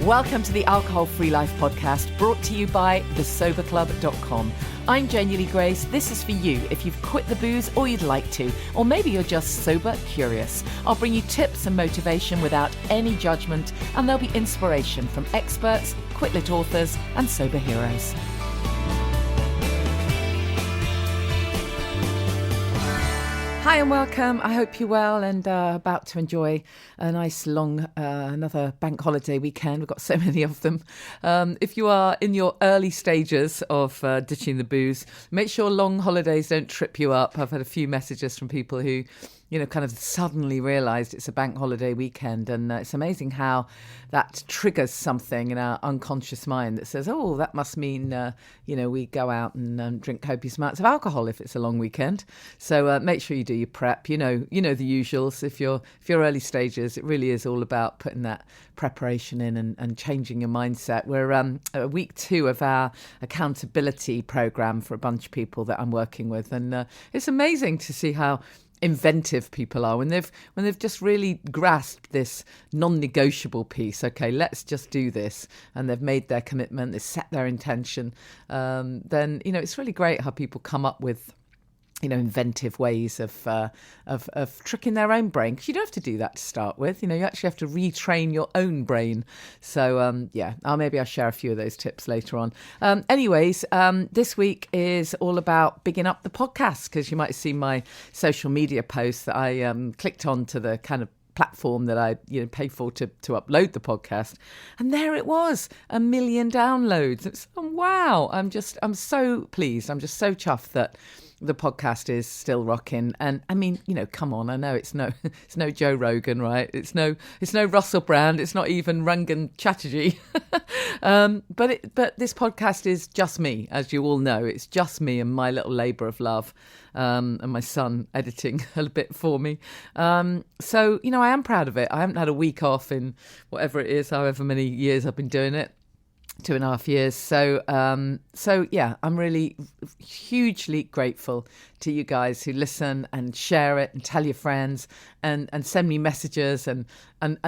Welcome to the Alcohol Free Life podcast, brought to you by thesoberclub.com. I'm Janey Grace. This is for you if you've quit the booze or you'd like to, or maybe you're just sober curious. I'll bring you tips and motivation without any judgment, and there'll be inspiration from experts, quit-lit authors, and sober heroes. Hi and welcome. I hope you're well and about to enjoy a nice long another bank holiday weekend. We've got so many of them. If you are in your early stages of ditching the booze, make sure long holidays don't trip you up. I've had a few messages from people who, kind of suddenly realised it's a bank holiday weekend, and it's amazing how that triggers something in our unconscious mind that says, oh, that must mean, we go out and drink copious amounts of alcohol if it's a long weekend. So make sure you do your prep. You know the usuals. If you're early stages, it really is all about putting that preparation in and changing your mindset. We're at week 2 of our accountability program for a bunch of people that I'm working with, and it's amazing to see how inventive people are when they've just really grasped this non-negotiable piece. Okay, let's just do this, and they've made their commitment, they've set their intention. Then it's really great how people come up with inventive ways of tricking their own brain, because you don't have to do that to start with. You actually have to retrain your own brain. So maybe I'll share a few of those tips later on. Anyways, this week is all about bigging up the podcast, because you might have seen my social media posts that I clicked on to the kind of platform that I pay for to upload the podcast, and there it was, 1 million downloads. It's wow. I'm so pleased. I'm just so chuffed that the podcast is still rocking. And I mean, come on, I know it's no Joe Rogan, right? It's no Russell Brand. It's not even Rangan Chatterjee. But this podcast is just me, as you all know. It's just me and my little labour of love, and my son editing a bit for me. So I am proud of it. I haven't had a week off in whatever it is, however many years I've been doing it. 2.5 years. So I'm really hugely grateful to you guys who listen and share it and tell your friends and send me messages and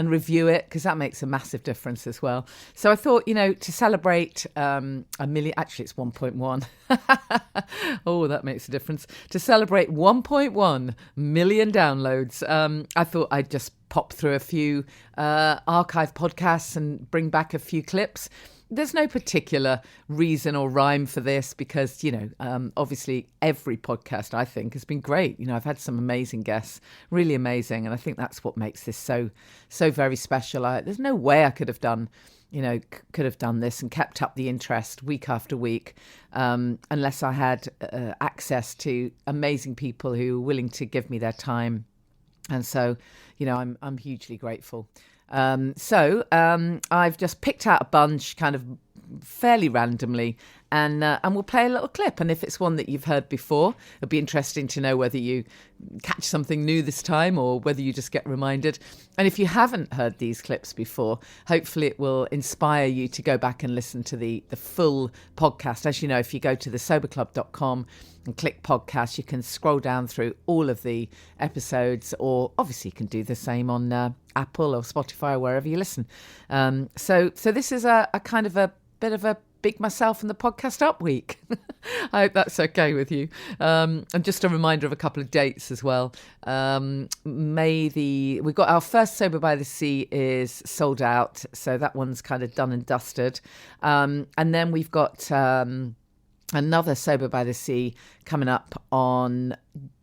review it, because that makes a massive difference as well. So I thought, to celebrate 1 million, actually it's 1.1. Oh, that makes a difference. To celebrate 1.1 million downloads, I thought I'd just pop through a few archive podcasts and bring back a few clips. There's no particular reason or rhyme for this, because, obviously every podcast I think has been great. I've had some amazing guests, really amazing. And I think that's what makes this so very special. There's no way I could have done this and kept up the interest week after week, unless I had access to amazing people who were willing to give me their time. And so, I'm hugely grateful. So I've just picked out a bunch kind of fairly randomly, and we'll play a little clip. And if it's one that you've heard before, it'll be interesting to know whether you catch something new this time or whether you just get reminded. And if you haven't heard these clips before, hopefully it will inspire you to go back and listen to the full podcast. As you know, if you go to thesoberclub.com and click podcast, you can scroll down through all of the episodes, or obviously you can do the same on Apple or Spotify or wherever you listen. So this is a kind of a bit of a big myself and the podcast up week. I hope that's okay with you. And just a reminder of a couple of dates as well. We've got our first Sober by the Sea is sold out, so that one's kind of done and dusted. And then we've got another Sober by the Sea coming up on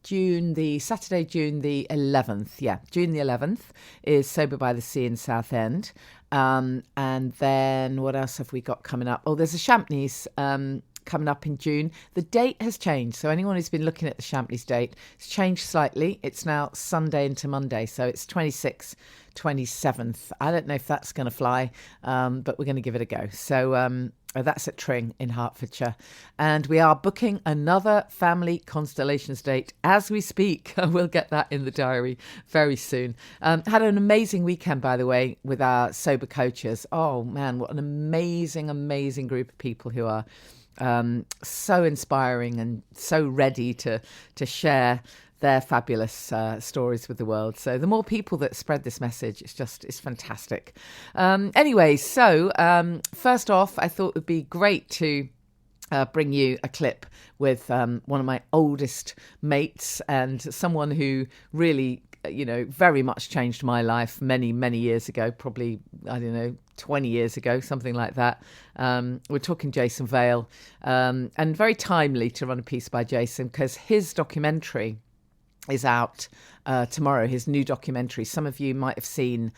Saturday, June the 11th. Yeah, June the 11th is Sober by the Sea in Southend. And then what else have we got coming up? Oh, there's a Champney's coming up in June. The date has changed. So anyone who's been looking at the Champney's date, it's changed slightly. It's now Sunday into Monday. So it's 26th, 27th. I don't know if that's going to fly, but we're going to give it a go. So that's at Tring in Hertfordshire. And we are booking another Family Constellations date as we speak. We'll get that in the diary very soon. Had an amazing weekend, by the way, with our sober coaches. Oh, man, what an amazing, amazing group of people who are so inspiring and so ready to share their fabulous stories with the world. So the more people that spread this message, it's fantastic. Anyway, so first off, I thought it would be great to bring you a clip with one of my oldest mates and someone who really, very much changed my life many, many years ago, probably, 20 years ago, something like that. We're talking Jason Vale, and very timely to run a piece by Jason because his documentary is out tomorrow, his new documentary. Some of you might have seen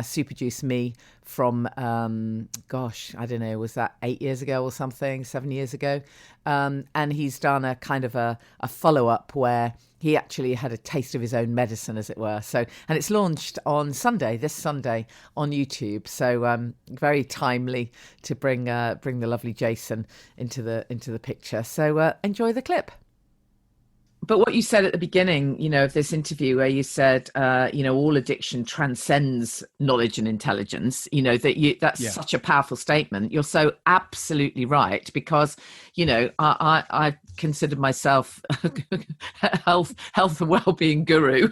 Super Juice Me from, I don't know, was that 8 years ago or something, 7 years ago? And he's done a kind of a follow-up where he actually had a taste of his own medicine, as it were. So, and it's launched on this Sunday on YouTube. So very timely to bring the lovely Jason into the picture. So enjoy the clip. But what you said at the beginning, of this interview where you said, all addiction transcends knowledge and intelligence, that's such a powerful statement. You're so absolutely right, because, I considered myself a health and well-being guru,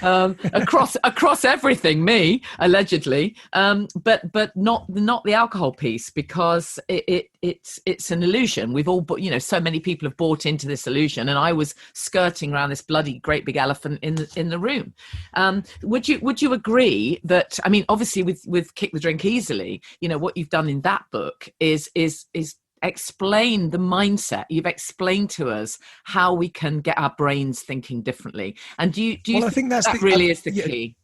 across everything, me, allegedly, but not the alcohol piece, because it's an illusion. We've all, so many people have bought into this illusion. And I was skirting around this bloody great big elephant in the room. Would you agree that, obviously with Kick the Drink Easily, what you've done in that book is explain the mindset. You've explained to us how we can get our brains thinking differently. And do you think that really is the key?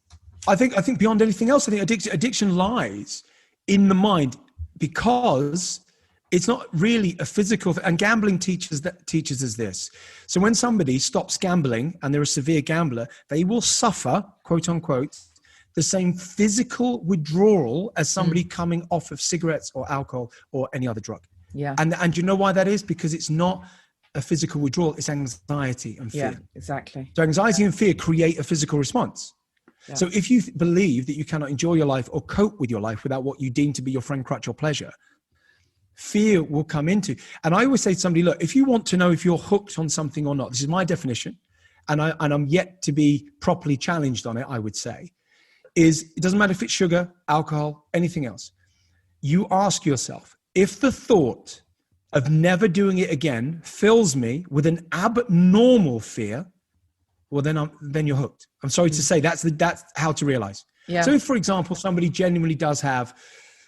I think beyond anything else, I think addiction lies in the mind, because it's not really a physical thing. And gambling teaches us this. So when somebody stops gambling and they're a severe gambler, they will suffer, quote unquote, the same physical withdrawal as somebody coming off of cigarettes or alcohol or any other drug. Yeah. And you know why that is? Because it's not a physical withdrawal, it's anxiety and fear. Yeah, exactly. So anxiety and fear create a physical response. Yeah. So if you believe that you cannot enjoy your life or cope with your life without what you deem to be your friend, crutch, or pleasure, fear will come into. And I always say to somebody, look, if you want to know if you're hooked on something or not, this is my definition, and I'm yet to be properly challenged on it, I would say, is it doesn't matter if it's sugar, alcohol, anything else. You ask yourself, if the thought of never doing it again fills me with an abnormal fear, well, then you're hooked. I'm sorry to say, that's how to realize. Yeah. So if, for example, somebody genuinely does have a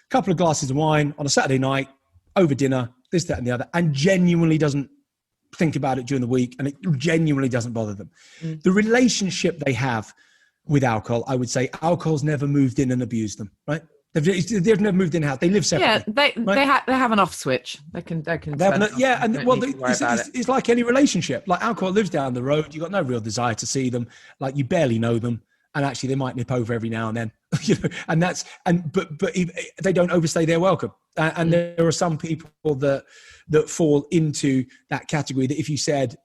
couple of glasses of wine on a Saturday night, over dinner, this, that, and the other, and genuinely doesn't think about it during the week, and it genuinely doesn't bother them. The relationship they have with alcohol, I would say alcohol's never moved in and abused them, right? They've never moved in house. They live separately. Yeah, they have an off switch. They can. It's like any relationship. Like alcohol lives down the road. You've got no real desire to see them. Like you barely know them, and actually they might nip over every now and then. But they don't overstay their welcome. And there are some people that fall into that category. That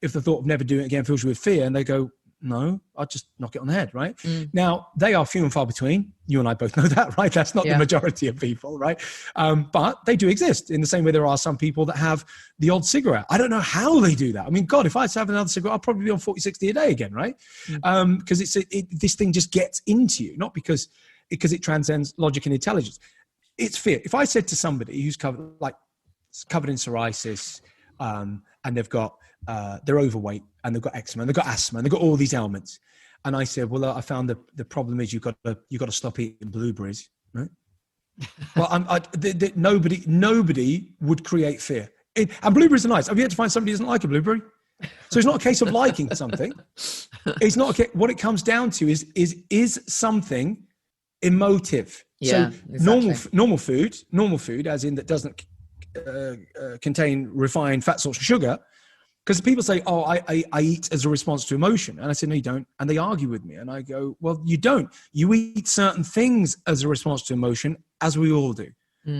if the thought of never doing it again fills you with fear, and they go, no, I'll just knock it on the head, right? Now, they are few and far between. You and I both know that, right? That's not the majority of people, right? But they do exist in the same way there are some people that have the odd cigarette. I don't know how they do that. I mean, God, if I had to have another cigarette, I'd probably be on 40, 60 a day again, right? Because this thing just gets into you, not because it transcends logic and intelligence. It's fear. If I said to somebody who's covered in psoriasis, and they're overweight, and they've got eczema, and they've got asthma, and they've got all these ailments, and I said, well, I found the problem is you've got to stop eating blueberries, right? Well, nobody would create fear. And blueberries are nice. I've yet to find somebody who doesn't like a blueberry. So it's not a case of liking something. It's not what it comes down to is something emotive. Yeah, so exactly. normal food, as in that doesn't contain refined fat, salt, and sugar. Because people say, oh, I eat as a response to emotion. And I say, no, you don't. And they argue with me. And I go, well, you don't. You eat certain things as a response to emotion, as we all do.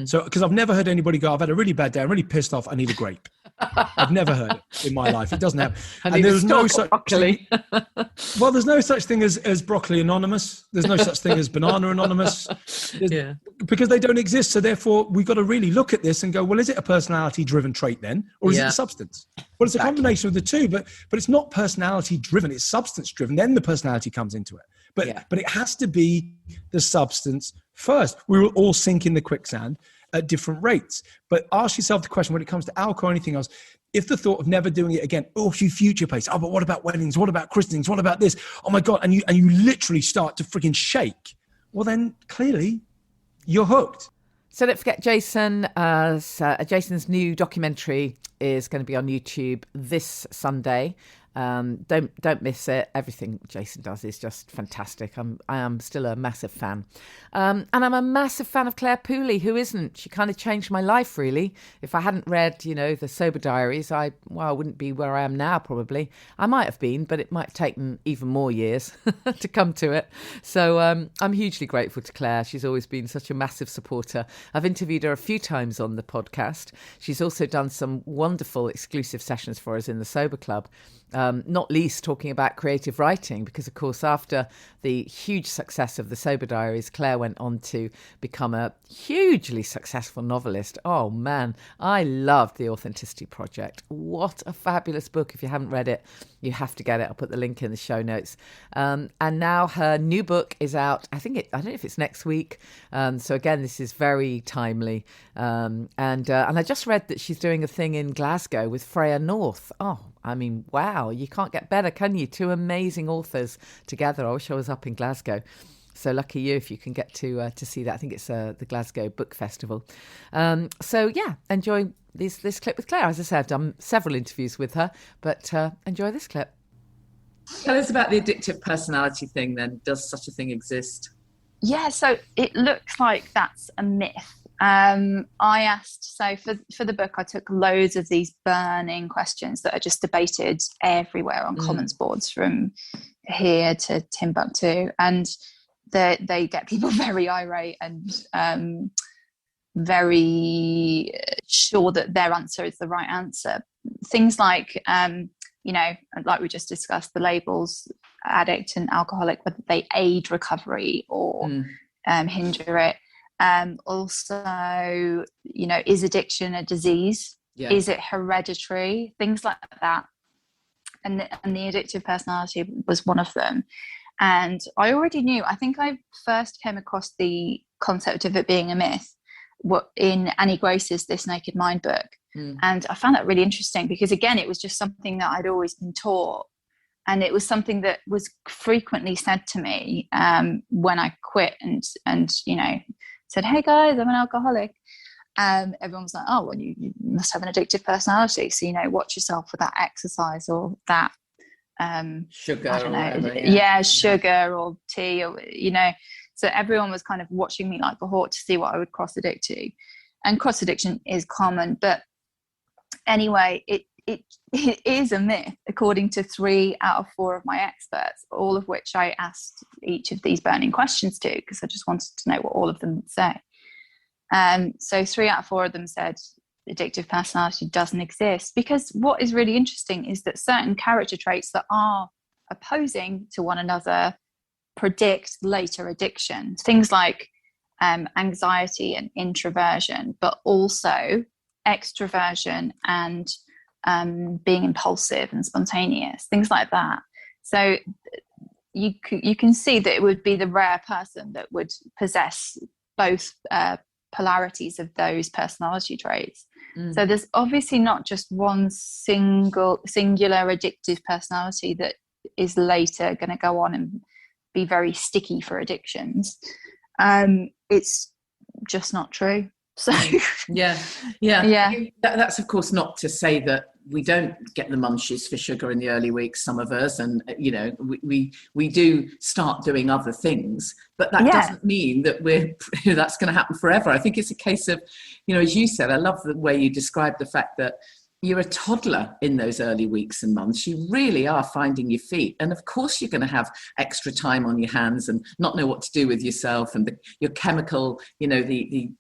So, because I've never heard anybody go, I've had a really bad day, I'm really pissed off, I need a grape. I've never heard it in my life. It doesn't happen. And there's no such broccoli. Well, there's no such thing as broccoli anonymous. There's no such thing as banana anonymous. Because they don't exist. So therefore, we've got to really look at this and go, well, is it a personality-driven trait then? Or is it a substance? Well, it's a combination of the two, but it's not personality-driven. It's substance-driven. Then the personality comes into it. But it has to be the substance first. We will all sink in the quicksand at different rates. But ask yourself the question when it comes to alcohol or anything else, if the thought of never doing it again, you future pace. Oh, but what about weddings? What about christenings? What about this? Oh my God. And you literally start to freaking shake. Well, then clearly you're hooked. So don't forget Jason's new documentary is going to be on YouTube this Sunday. Don't miss it. Everything Jason does is just fantastic. I am still a massive fan. And I'm a massive fan of Claire Pooley. Who isn't? She kind of changed my life, really. If I hadn't read, the Sober Diaries, I wouldn't be where I am now, probably. I might have been, but it might have taken even more years to come to it. So I'm hugely grateful to Claire. She's always been such a massive supporter. I've interviewed her a few times on the podcast. She's also done some wonderful exclusive sessions for us in the Sober Club. Not least talking about creative writing, because of course after the huge success of the Sober Diaries, Claire went on to become a hugely successful novelist. Oh man, I loved The Authenticity Project. What a fabulous book. If you haven't read it, you have to get it. I'll put the link in the show notes. And now her new book is out. I don't know if it's next week. So again, this is very timely. And I just read that she's doing a thing in Glasgow with Freya North. Oh, I mean, wow, you can't get better, can you? Two amazing authors together. I wish I was up in Glasgow. So lucky you if you can get to see that. I think it's the Glasgow Book Festival. So yeah, enjoy this clip with Claire. As I said, I've done several interviews with her, but enjoy this clip. Tell us about the addictive personality thing then. Does such a thing exist? Yeah, so it looks like that's a myth. I asked, so for the book, I took loads of these burning questions that are just debated everywhere on comments boards from here to Timbuktu, and they get people very irate and very sure that their answer is the right answer. Things like, like we just discussed, the labels addict and alcoholic, whether they aid recovery or hinder it. Also, is addiction a disease? Yeah. Is it hereditary? Things like that. And the addictive personality was one of them. And I already knew, I think I first came across the concept of it being a myth in Annie Grace's This Naked Mind book. And I found that really interesting because, again, it was just something that I'd always been taught. And it was something that was frequently said to me when I quit and said, hey guys, I'm an alcoholic. Everyone was like, oh, well, you must have an addictive personality. So, watch yourself for that exercise or that sugar. I don't know. Whatever, sugar or tea or, So everyone was kind of watching me like a hawk to see what I would cross addict to. And cross addiction is common. But anyway, it is a myth, according to 3 out of 4 of my experts, all of which I asked each of these burning questions to, because I just wanted to know what all of them would say. So 3 out of 4 of them said addictive personality doesn't exist, because what is really interesting is that certain character traits that are opposing to one another predict later addiction. Things like anxiety and introversion, but also extroversion and being impulsive and spontaneous, things like that. So you can see that it would be the rare person that would possess both polarities of those personality traits. So there's obviously not just one singular addictive personality that is later going to go on and be very sticky for addictions. It's just not true. So yeah. That's of course not to say that we don't get the munchies for sugar in the early weeks, some of us, and we do start doing other things, but that doesn't mean that that's going to happen forever. I think it's a case of, as you said, I love the way you described the fact that you're a toddler in those early weeks and months. You really are finding your feet. And of course, you're going to have extra time on your hands and not know what to do with yourself. And your chemical, the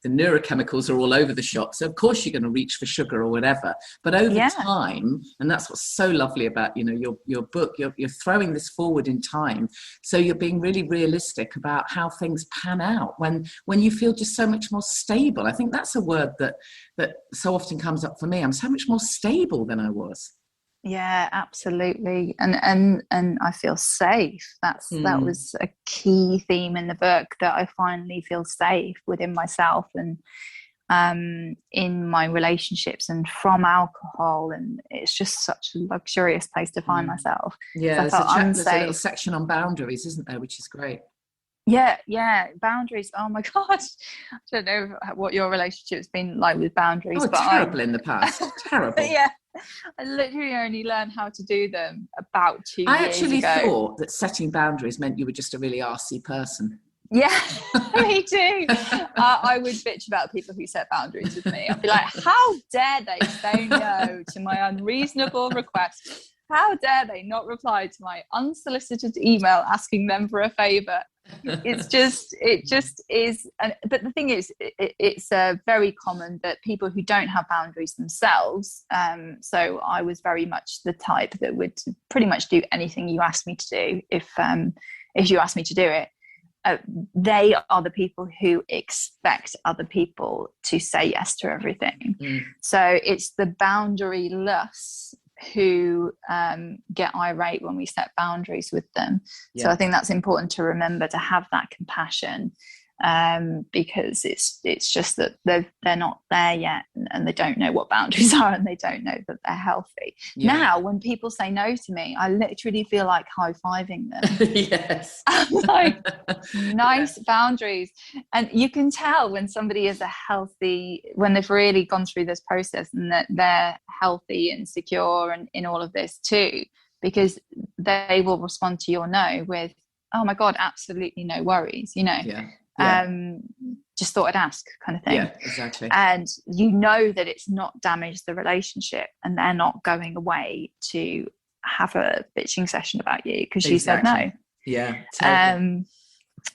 neurochemicals are all over the shop. So of course, you're going to reach for sugar or whatever. But over time, and that's what's so lovely about, your book, you're throwing this forward in time. So you're being really realistic about how things pan out when you feel just so much more stable. I think that's a word that so often comes up for me. I'm so much more stable than I was. Yeah, absolutely. And I feel safe. That was a key theme in the book, that I finally feel safe within myself and in my relationships and from alcohol. And it's just such a luxurious place to find myself. Yeah, so there's a little section on boundaries, isn't there, which is great. Yeah, boundaries. Oh my gosh, I don't know what your relationship's been like with boundaries. Oh, but terrible in the past. Terrible. Yeah, I literally only learned how to do them about 2 years ago. I actually thought that setting boundaries meant you were just a really arsey person. Yeah, me too. I would bitch about people who set boundaries with me. I'd be like, how dare they say no to my unreasonable request? How dare they not reply to my unsolicited email asking them for a favour? It just is. But the thing is, it's very common that people who don't have boundaries themselves, so I was very much the type that would pretty much do anything you asked me to do if you asked me to do it. They are the people who expect other people to say yes to everything. So it's the boundaryless who get irate when we set boundaries with them. So I think that's important to remember, to have that compassion, because it's just that they're not there yet, and they don't know what boundaries are, and they don't know that they're healthy. Now when people say no to me, I literally feel like high-fiving them. Yes. I'm like, nice boundaries. And you can tell when somebody is when they've really gone through this process, and that they're healthy and secure and in all of this too, because they will respond to your no with, oh my God, absolutely no worries, just thought I'd ask, kind of thing. Yeah, exactly. And that it's not damaged the relationship, and they're not going away to have a bitching session about you because you said no. Yeah, totally.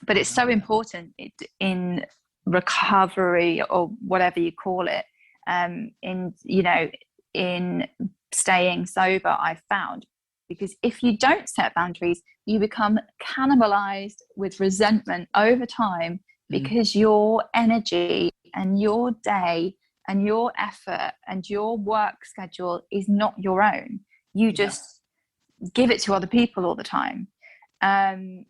But it's so important in recovery, or whatever you call it, in staying sober, I've found, because if you don't set boundaries, you become cannibalized with resentment over time, because your energy and your day and your effort and your work schedule is not your own. You just give it to other people all the time. And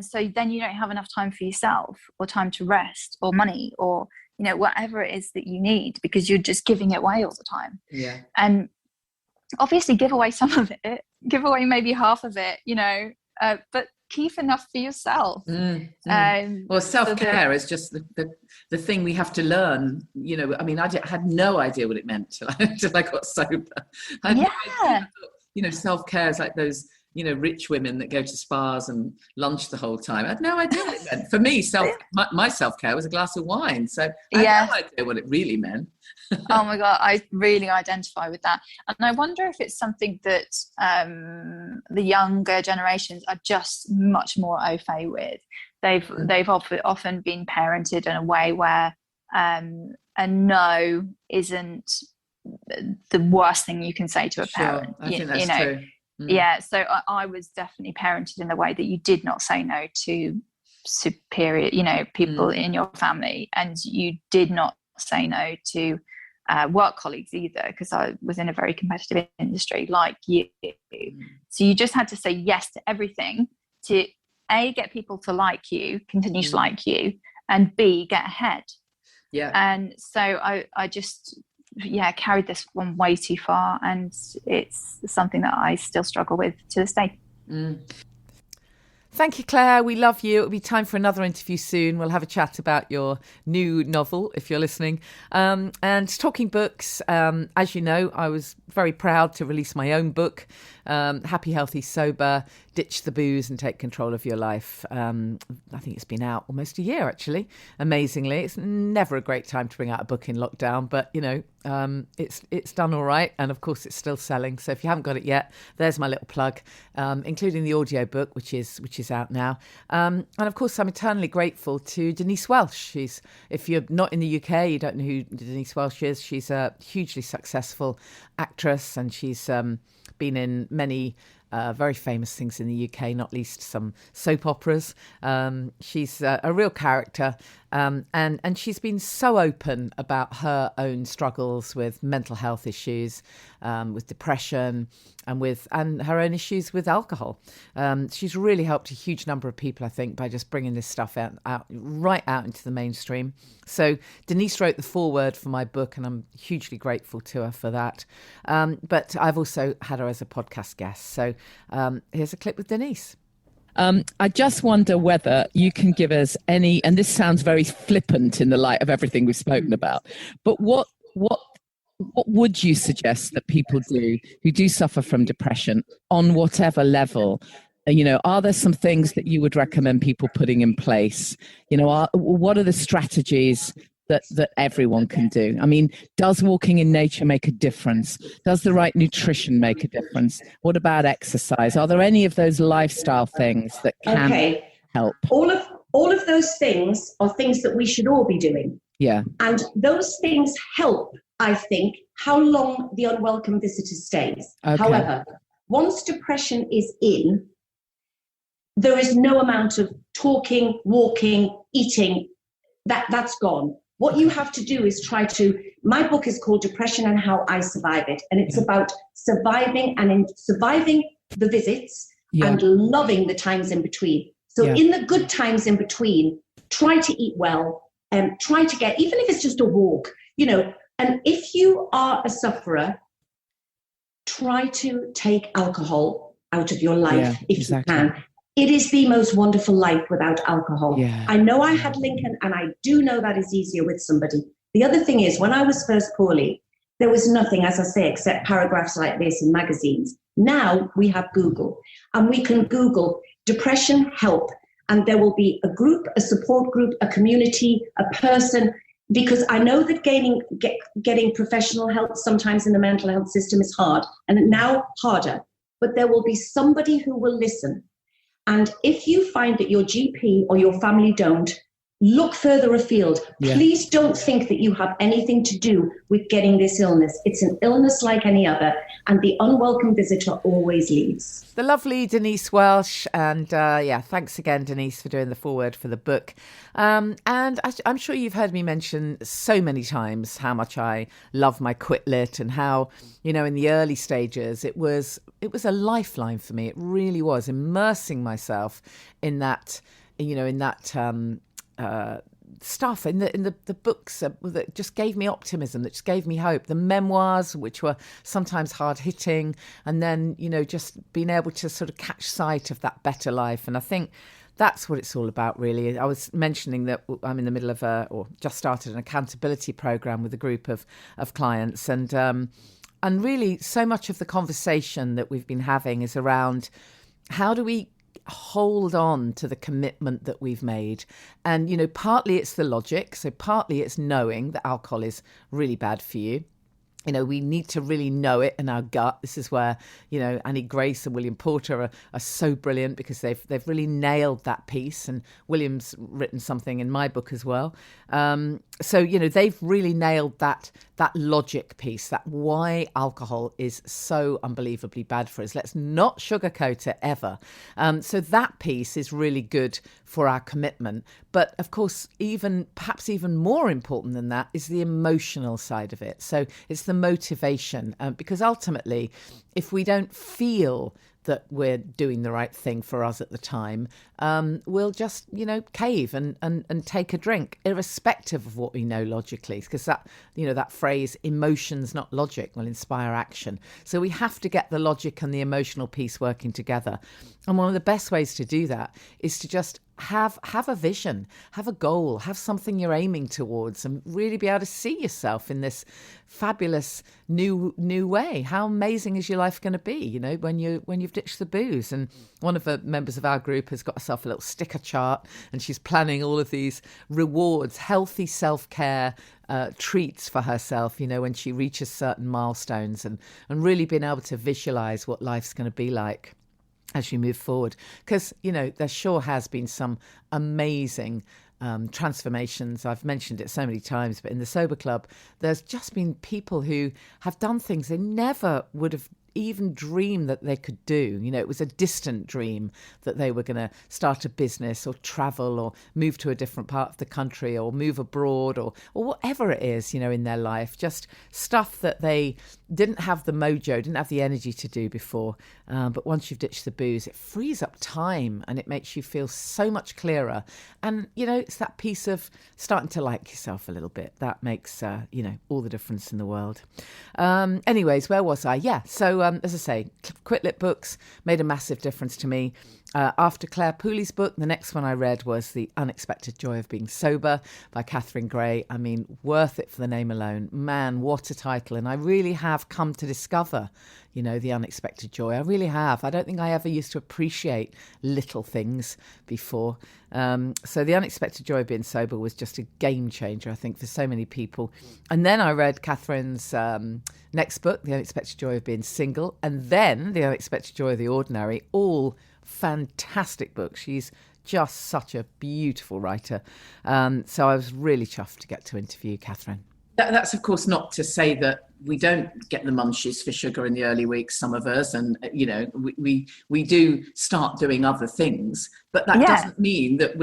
so then you don't have enough time for yourself, or time to rest, or money, or whatever it is that you need, because you're just giving it away all the time. Yeah. And obviously give away some of it, give away maybe half of it, but keep enough for yourself. Well, self-care is just the thing we have to learn. I mean, I had no idea what it meant till I got sober. I had no idea. Self-care is like those rich women that go to spas and lunch the whole time. I had no idea what it meant. For me, my self-care was a glass of wine. So I had no idea what it really meant. Oh my God, I really identify with that. And I wonder if it's something that the younger generations are just much more au fait with. They've often been parented in a way where a no isn't the worst thing you can say to a parent. I think that's true. Yeah, so I was definitely parented in the way that you did not say no to superior, people in your family, and you did not say no to work colleagues either, because I was in a very competitive industry like you. So you just had to say yes to everything to A, get people to like you, continue to like you, and B, get ahead. Yeah. And so I just carried this one way too far, and it's something that I still struggle with to this day. Thank you, Claire. We love you. It'll be time for another interview soon. We'll have a chat about your new novel, if you're listening. And talking books, as you know, I was very proud to release my own book, Happy, Healthy, Sober, Ditch the Booze and Take Control of Your Life. I think it's been out almost a year, actually, amazingly. It's never a great time to bring out a book in lockdown, but, It's done all right, and of course it's still selling. So if you haven't got it yet, there's my little plug, including the audio book, which is out now. And of course, I'm eternally grateful to Denise Welch. If you're not in the UK, you don't know who Denise Welch is. She's a hugely successful actress, and she's been in many very famous things in the UK, not least some soap operas. She's a real character, and she's been so open about her own struggles with mental health issues, with depression, and her own issues with alcohol. She's really helped a huge number of people, I think, by just bringing this stuff right out into the mainstream. So Denise wrote the foreword for my book, and I'm hugely grateful to her for that. But I've also had her as a podcast guest. So here's a clip with Denise. I just wonder whether you can give us any, and this sounds very flippant in the light of everything we've spoken about, but what would you suggest that people do who do suffer from depression on whatever level? Are there some things that you would recommend people putting in place? What are the strategies that everyone can do? I mean, does walking in nature make a difference? Does the right nutrition make a difference? What about exercise? Are there any of those lifestyle things that can help? All of those things are things that we should all be doing. Yeah. And those things help, I think, how long the unwelcome visitor stays. Okay. However, once depression is in, there is no amount of talking, walking, eating, that's gone. What you have to do is my book is called Depression and How I Survive It. And it's about surviving surviving the visits and loving the times in between. So in the good times in between, try to eat well and try to get, even if it's just a walk, and if you are a sufferer, try to take alcohol out of your life if you can. It is the most wonderful life without alcohol. Yeah. I know I had Lincoln, and I do know that is easier with somebody. The other thing is, when I was first poorly, there was nothing, as I say, except paragraphs like this in magazines. Now we have Google, and we can Google depression help, and there will be a group, a support group, a community, a person, because I know that getting professional help sometimes in the mental health system is hard, and now harder, but there will be somebody who will listen. And if you find that your GP or your family don't, look further afield. Yeah. Please don't think that you have anything to do with getting this illness. It's an illness like any other, and the unwelcome visitor always leaves. The lovely Denise Welch. And thanks again, Denise, for doing the foreword for the book. And I'm sure you've heard me mention so many times how much I love my Quit Lit, and how, in the early stages, it was a lifeline for me. It really was, immersing myself in that, stuff in the books that just gave me optimism, that just gave me hope. The memoirs, which were sometimes hard hitting, and then just being able to sort of catch sight of that better life. And I think that's what it's all about, really. I was mentioning that I'm in the middle of or just started an accountability program with a group of clients, and really so much of the conversation that we've been having is around how do we hold on to the commitment that we've made. And, partly it's the logic. So partly it's knowing that alcohol is really bad for you. We need to really know it in our gut. This is where, Annie Grace and William Porter are so brilliant, because they've really nailed that piece. And William's written something in my book as well. So, they've really nailed that logic piece, that why alcohol is so unbelievably bad for us. Let's not sugarcoat it ever. So that piece is really good for our commitment. But of course, perhaps even more important than that is the emotional side of it. So it's the motivation, because ultimately, if we don't feel that we're doing the right thing for us at the time, we'll just, cave and take a drink, irrespective of what we know logically, because that phrase, emotions, not logic, will inspire action. So we have to get the logic and the emotional piece working together. And one of the best ways to do that is to just have a vision, have a goal, have something you're aiming towards, and really be able to see yourself in this fabulous new way. How amazing is your life going to be, when you've ditched the booze? And one of the members of our group has got herself a little sticker chart, and she's planning all of these rewards, healthy self-care treats for herself, you know, when she reaches certain milestones, and really being able to visualize what life's going to be like as you move forward. Because, you know, there sure has been some amazing transformations. I've mentioned it so many times, but in the Sober Club, there's just been people who have done things they never would have even dream that they could do. You know, it was a distant dream that they were going to start a business or travel or move to a different part of the country or move abroad or whatever it is, you know, in their life. Just stuff that they didn't have the mojo, didn't have the energy to do before. But once you've ditched the booze, it frees up time and it makes you feel so much clearer. And, you know, it's that piece of starting to like yourself a little bit. That makes, you know, all the difference in the world. Anyways, where was I? Yeah. So, as I say, Quit Lit books made a massive difference to me. After Claire Pooley's book, the next one I read was The Unexpected Joy of Being Sober by Catherine Gray. I mean, worth it for the name alone. Man, what a title. And I really have come to discover, you know, the unexpected joy. I really have. I don't think I ever used to appreciate little things before. So The Unexpected Joy of Being Sober was just a game changer, I think, for so many people. And then I read Catherine's next book, The Unexpected Joy of Being Single, and then The Unexpected Joy of the Ordinary, all fantastic books. She's just such a beautiful writer. So I was really chuffed to get to interview Catherine. That's of course not to say that we don't get the munchies for sugar in the early weeks, some of us, and you know, we do start doing other things, but that doesn't mean that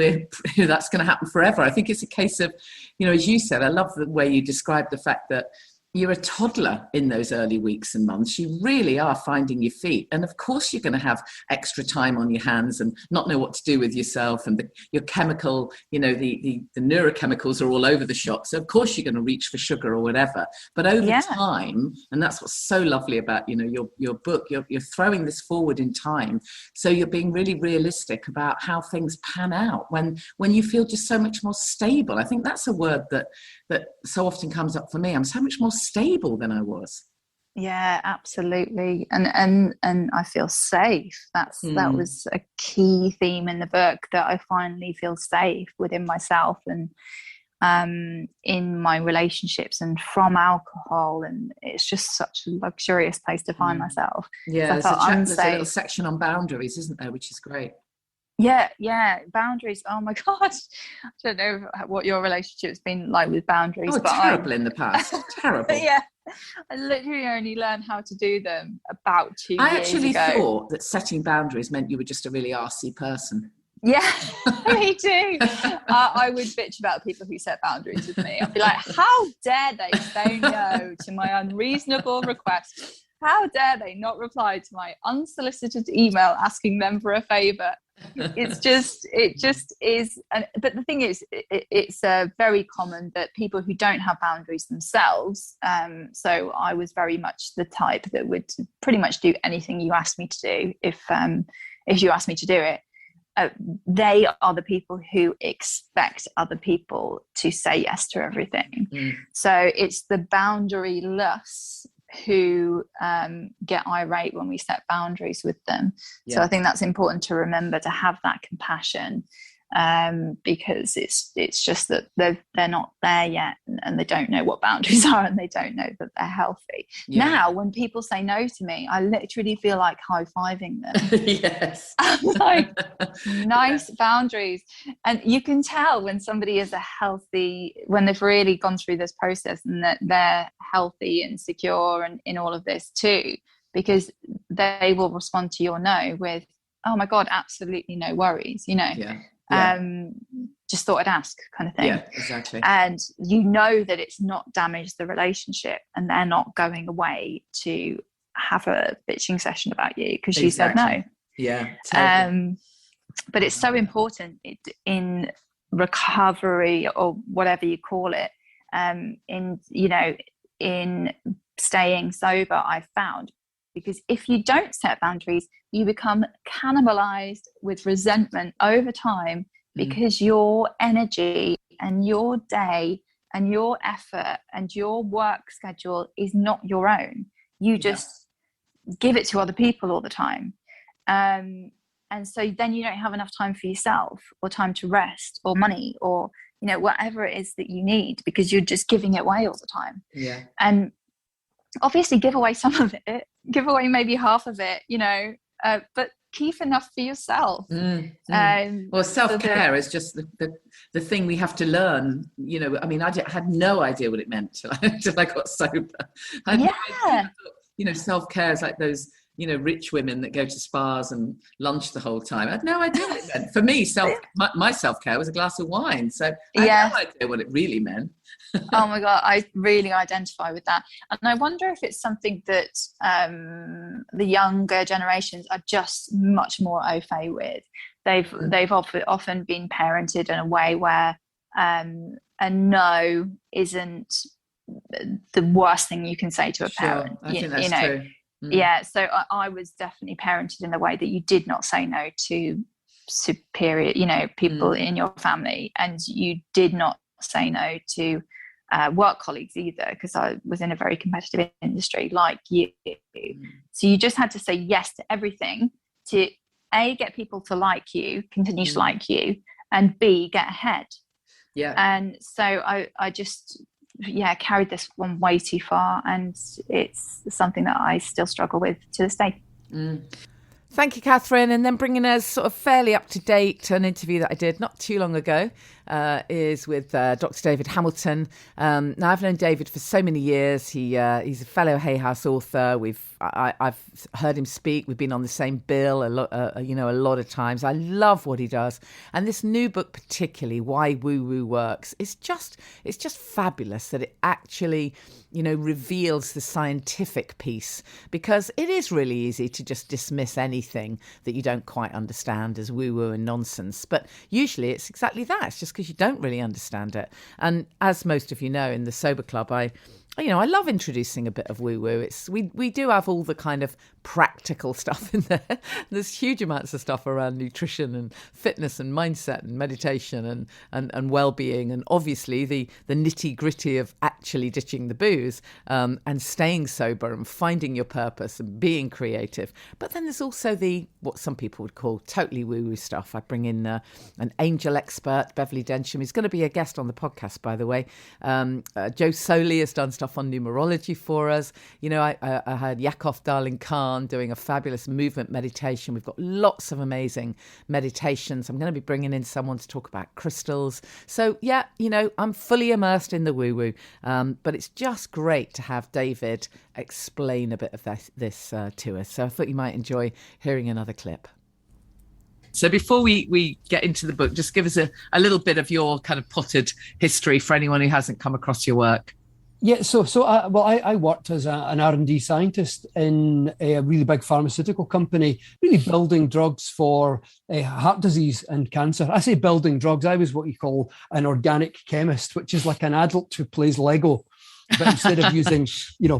that's going to happen forever. I think it's a case of, you know, as you said, I love the way you described the fact that you're a toddler in those early weeks and months. You really are finding your feet. And of course, you're going to have extra time on your hands and not know what to do with yourself. And your chemical, you know, the neurochemicals are all over the shop. So of course, you're going to reach for sugar or whatever. But over time, and that's what's so lovely about, you know, your book, you're throwing this forward in time. So you're being really realistic about how things pan out when you feel just so much more stable. I think that's a word that so often comes up for me. I'm so much more stable than I was. Yeah, absolutely. And I feel safe. That was a key theme in the book, that I finally feel safe within myself and in my relationships and from alcohol, and it's just such a luxurious place to find myself. Yeah, there's a little section on boundaries, isn't there, which is great. Yeah, boundaries. Oh my gosh, I don't know what your relationship's been like with boundaries. But terrible in the past. Terrible. Yeah, I literally only learned how to do them about 2 years ago. I actually thought that setting boundaries meant you were just a really arsey person. Yeah, me too. I would bitch about people who set boundaries with me. I'd be like, how dare they say no to my unreasonable request? How dare they not reply to my unsolicited email asking them for a favour? It just is. But the thing is, it's very common that people who don't have boundaries themselves. So I was very much the type that would pretty much do anything you asked me to do if you asked me to do it. They are the people who expect other people to say yes to everything. So it's the boundaryless who get irate when we set boundaries with them. So I think that's important to remember, to have that compassion, because it's just that they're not there yet, and they don't know what boundaries are, and they don't know that they're healthy. Now when people say no to me, I literally feel like high-fiving them. Yes. I'm like, nice boundaries. And you can tell when somebody is when they've really gone through this process, and that they're healthy and secure and in all of this too, because they will respond to your no with, oh my God, absolutely no worries, you know. Just thought I'd ask, kind of thing. Yeah, exactly. And you know that it's not damaged the relationship, and they're not going away to have a bitching session about you because you said no. Yeah, totally. But it's so important in recovery, or whatever you call it, in staying sober, I've found. Because if you don't set boundaries, you become cannibalized with resentment over time, because your energy and your day and your effort and your work schedule is not your own. You just give it to other people all the time. And so then you don't have enough time for yourself, or time to rest, or money, or whatever it is that you need, because you're just giving it away all the time. Yeah. And obviously give away some of it, give away maybe half of it, but keep enough for yourself. Well, self-care is just the thing we have to learn. I mean, I had no idea what it meant till I got sober. I had no idea. Self-care is like those rich women that go to spas and lunch the whole time. I had no idea what it meant. For me, my self-care was a glass of wine. So I had no idea what it really meant. Oh my God, I really identify with that. And I wonder if it's something that the younger generations are just much more au fait with. They've often been parented in a way where a no isn't the worst thing you can say to a parent. I think that's true. Yeah, so I was definitely parented in the way that you did not say no to superior, people in your family, and you did not say no to work colleagues either, because I was in a very competitive industry like you. So you just had to say yes to everything to A, get people to like you, continue to like you, and B, get ahead. Yeah. And so I just carried this one way too far, and it's something that I still struggle with to this day. Thank you, Catherine. And then bringing us sort of fairly up to date, an interview that I did not too long ago is with Dr. David Hamilton. Now, I've known David for so many years. He's a fellow Hay House author. I've heard him speak. We've been on the same bill a lot of times. I love what he does, and this new book, particularly Why Woo Woo Works, it's just fabulous that it actually reveals the scientific piece, because it is really easy to just dismiss anything that you don't quite understand as woo-woo and nonsense. But usually it's exactly that. It's just because you don't really understand it. And as most of you know, in the Sober Club, I love introducing a bit of woo-woo. We do have all the kind of practical stuff in there. There's huge amounts of stuff around nutrition and fitness and mindset and meditation and well-being, and obviously the nitty-gritty of actually ditching the booze and staying sober and finding your purpose and being creative. But then there's also what some people would call totally woo-woo stuff. I bring in an angel expert, Beverly Densham, who's going to be a guest on the podcast, by the way. Joe Soley has done stuff on numerology for us. I had Yakov Darling Khan doing a fabulous movement meditation. We've got lots of amazing meditations. I'm going to be bringing in someone to talk about crystals. So I'm fully immersed in the woo-woo, but it's just great to have David explain a bit of this to us. So I thought you might enjoy hearing another clip. So before we get into the book, just give us a little bit of your kind of potted history for anyone who hasn't come across your work. Yeah, I worked as an R&D scientist in a really big pharmaceutical company, really building drugs for heart disease and cancer. I say building drugs. I was what you call an organic chemist, which is like an adult who plays Lego. But instead of using,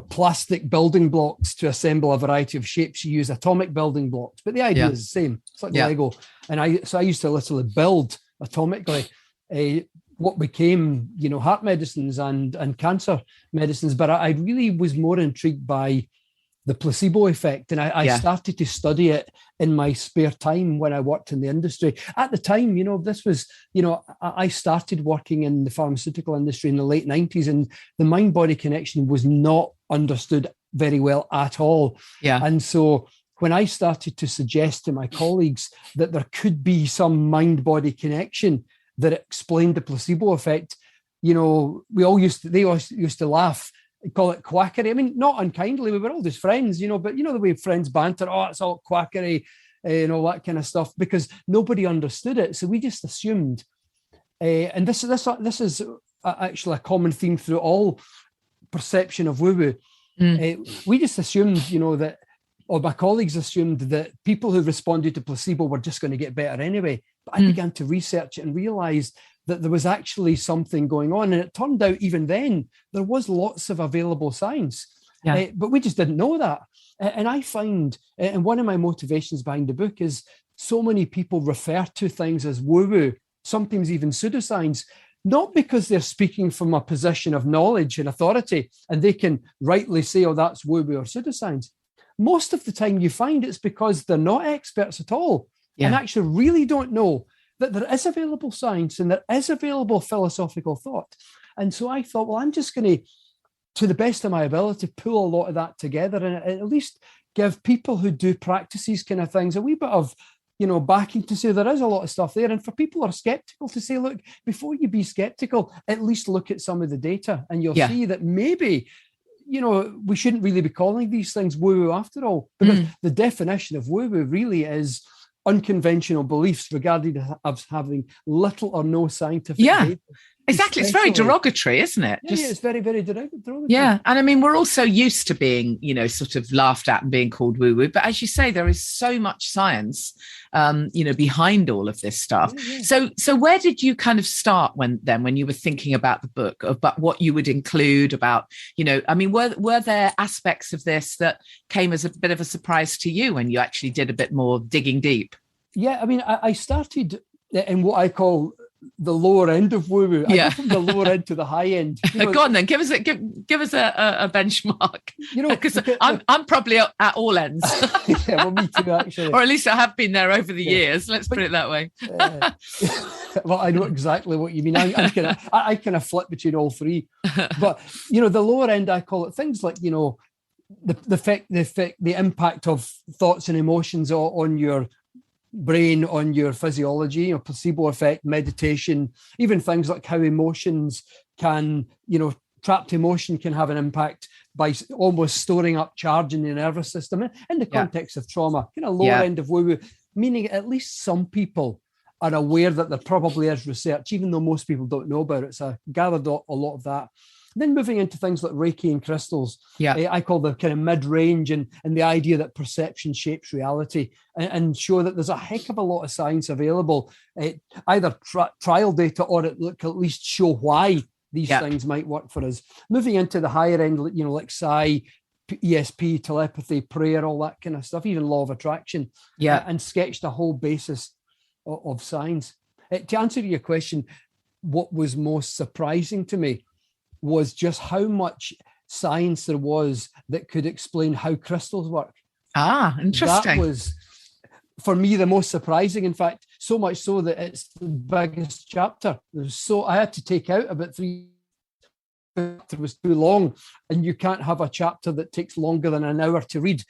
plastic building blocks to assemble a variety of shapes, you use atomic building blocks. But the idea is the same. It's like Lego. And I used to literally build atomically what became, heart medicines and cancer medicines. But I really was more intrigued by the placebo effect. And I started to study it in my spare time when I worked in the industry. At the time, this was, I started working in the pharmaceutical industry in the late 90s, and the mind-body connection was not understood very well at all. Yeah. And so when I started to suggest to my colleagues that there could be some mind-body connection that explained the placebo effect, they all used to laugh, call it quackery. I mean, not unkindly, we were all just friends, but the way friends banter, it's all quackery, that kind of stuff, because nobody understood it. So we just assumed, and this is actually a common theme through all perception of woo-woo. We just assumed, that, or my colleagues assumed that people who responded to placebo were just going to get better anyway. But I began to research it and realized that there was actually something going on. And it turned out even then, there was lots of available science, but we just didn't know that. And I find, and one of my motivations behind the book is so many people refer to things as woo-woo, sometimes even pseudoscience, not because they're speaking from a position of knowledge and authority, and they can rightly say, that's woo-woo or pseudoscience. Most of the time you find it's because they're not experts at all and actually really don't know that there is available science and there is available philosophical thought. And so I thought, well, I'm just going to the best of my ability, pull a lot of that together and at least give people who do practice these kind of things a wee bit of, backing to say there is a lot of stuff there. And for people who are skeptical to say, look, before you be skeptical, at least look at some of the data and you'll see that maybe, we shouldn't really be calling these things woo-woo after all, because the definition of woo-woo really is unconventional beliefs regarding as having little or no scientific data. Exactly. It's very derogatory, isn't it? Yeah, it's very, very derogatory. Yeah. And I mean, we're also used to being, sort of laughed at and being called woo-woo. But as you say, there is so much science, behind all of this stuff. Yeah. So where did you kind of start when you were thinking about the book, about what you would include about, were there aspects of this that came as a bit of a surprise to you when you actually did a bit more digging deep? Yeah. I mean, I started in what I call the lower end of woo-woo. I go from the lower end to the high end. Go on then, give us a benchmark. Because I'm probably at all ends. Yeah, well, me too, actually. Or at least I have been there over the years. Let's put it that way. Well, I know exactly what you mean. I kind of flip between all three. But the lower end, I call it things like the impact of thoughts and emotions on your brain, on your physiology, placebo effect, meditation, even things like how emotions can, trapped emotion can have an impact by almost storing up charge in the nervous system in the context of trauma, lower end of woo-woo, meaning at least some people are aware that there probably is research, even though most people don't know about it. So I gathered a lot of that. Then moving into things like Reiki and crystals, I call the kind of mid-range and the idea that perception shapes reality and show that there's a heck of a lot of science available, either trial data or at least show why these things might work for us. Moving into the higher end, like psi, ESP, telepathy, prayer, all that kind of stuff, even law of attraction, and sketched a whole basis of science. To answer your question, what was most surprising to me was just how much science there was that could explain how crystals work. Ah, interesting. That was, for me, the most surprising. In fact, so much so that it's the biggest chapter. I had to take out about 3. It was too long, and you can't have a chapter that takes longer than an hour to read.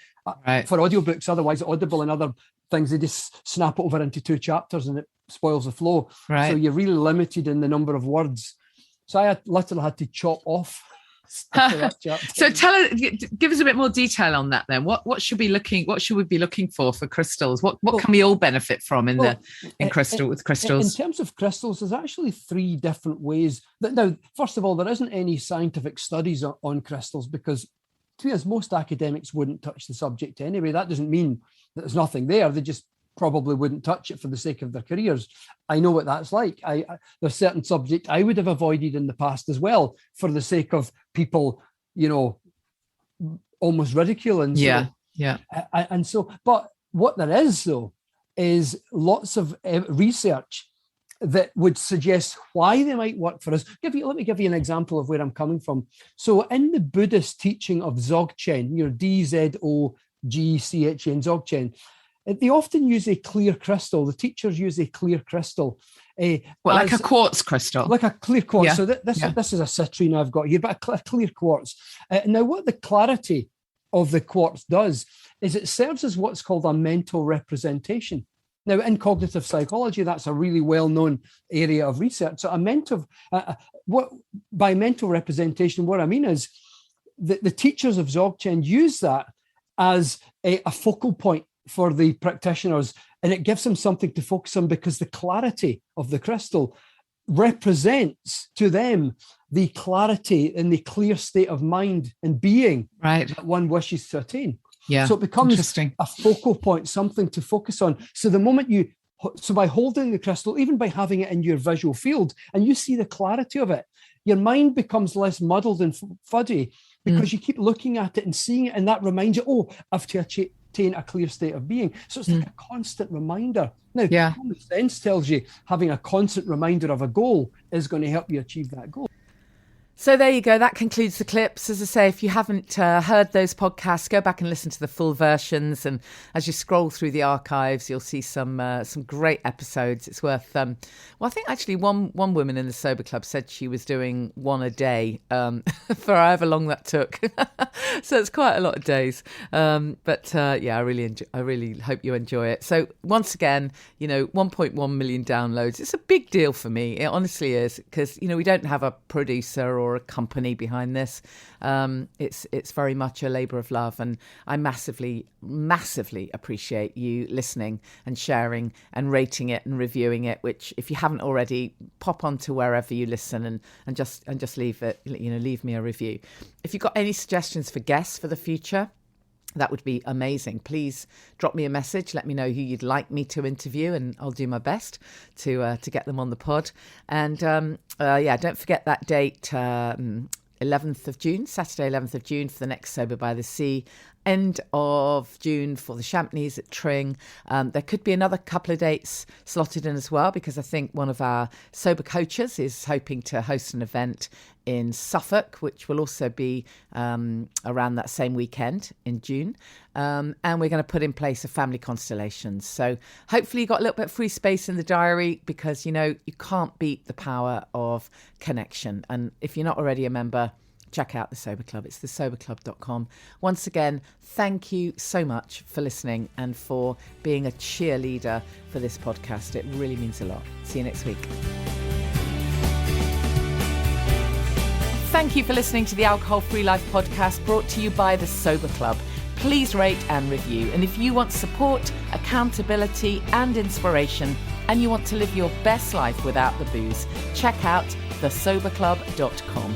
Right. For audiobooks, otherwise Audible and other things, they just snap it over into 2 chapters and it spoils the flow. Right. So you're really limited in the number of words. So I literally had to chop off stuff for that chapter. Give us a bit more detail on that then. What should we be looking for crystals? What can we all benefit from with crystals? In terms of crystals, there's actually 3 different ways. Now, first of all, there isn't any scientific studies on crystals because, to be honest, most academics wouldn't touch the subject anyway. That doesn't mean that there's nothing there. They just probably wouldn't touch it for the sake of their careers. I know what that's like. There's certain subject I would have avoided in the past as well for the sake of people, almost ridiculing. And so, but what there is though, is lots of research that would suggest why they might work for us. Let me give you an example of where I'm coming from. So in the Buddhist teaching of Dzogchen, Dzogchen, Dzogchen, they often use a clear crystal. The teachers use a clear crystal. Like a quartz crystal? Like a clear quartz. Yeah. So this is a citrine I've got here, but a clear quartz. Now, what the clarity of the quartz does is it serves as what's called a mental representation. Now, in cognitive psychology, that's a really well-known area of research. So by mental representation, what I mean is the teachers of Dzogchen use that as a focal point for the practitioners, and it gives them something to focus on because the clarity of the crystal represents to them the clarity and the clear state of mind and being that one wishes to attain. Yeah. So it becomes a focal point, something to focus on. So the moment by holding the crystal, even by having it in your visual field, and you see the clarity of it, your mind becomes less muddled and fuddy because you keep looking at it and seeing it, and that reminds you, I have to attain a clear state of being. So it's like a constant reminder. Now, common sense tells you having a constant reminder of a goal is going to help you achieve that goal. So there you go. That concludes the clips. As I say, if you haven't heard those podcasts, go back and listen to the full versions. And as you scroll through the archives, you'll see some great episodes. It's worth. Well, I think actually one woman in the Sober Club said she was doing one a day for however long that took. So it's quite a lot of days. But I really hope you enjoy it. So once again, 1.1 million downloads. It's a big deal for me. It honestly is, because we don't have a producer or a company behind this. It's very much a labour of love, and I massively appreciate you listening and sharing and rating it and reviewing it, which if you haven't already, pop onto wherever you listen and just leave it, leave me a review. If you've got any suggestions for guests for the future, that would be amazing. Please drop me a message. Let me know who you'd like me to interview, and I'll do my best to get them on the pod. And don't forget that date, 11th of June, Saturday 11th of June for the next Sober by the Sea. End of June for the Champneys at Tring. There could be another couple of dates slotted in as well, because I think one of our sober coaches is hoping to host an event in Suffolk, which will also be around that same weekend in June. And we're going to put in place a Family Constellations. So hopefully you got a little bit of free space in the diary, because, you can't beat the power of connection. And if you're not already a member, check out the Sober Club. It's thesoberclub.com. Once again, thank you so much for listening and for being a cheerleader for this podcast. It really means a lot. See you next week. Thank you for listening to the Alcohol Free Life podcast, brought to you by the Sober Club. Please rate and review. And if you want support, accountability and inspiration, and you want to live your best life without the booze, check out thesoberclub.com.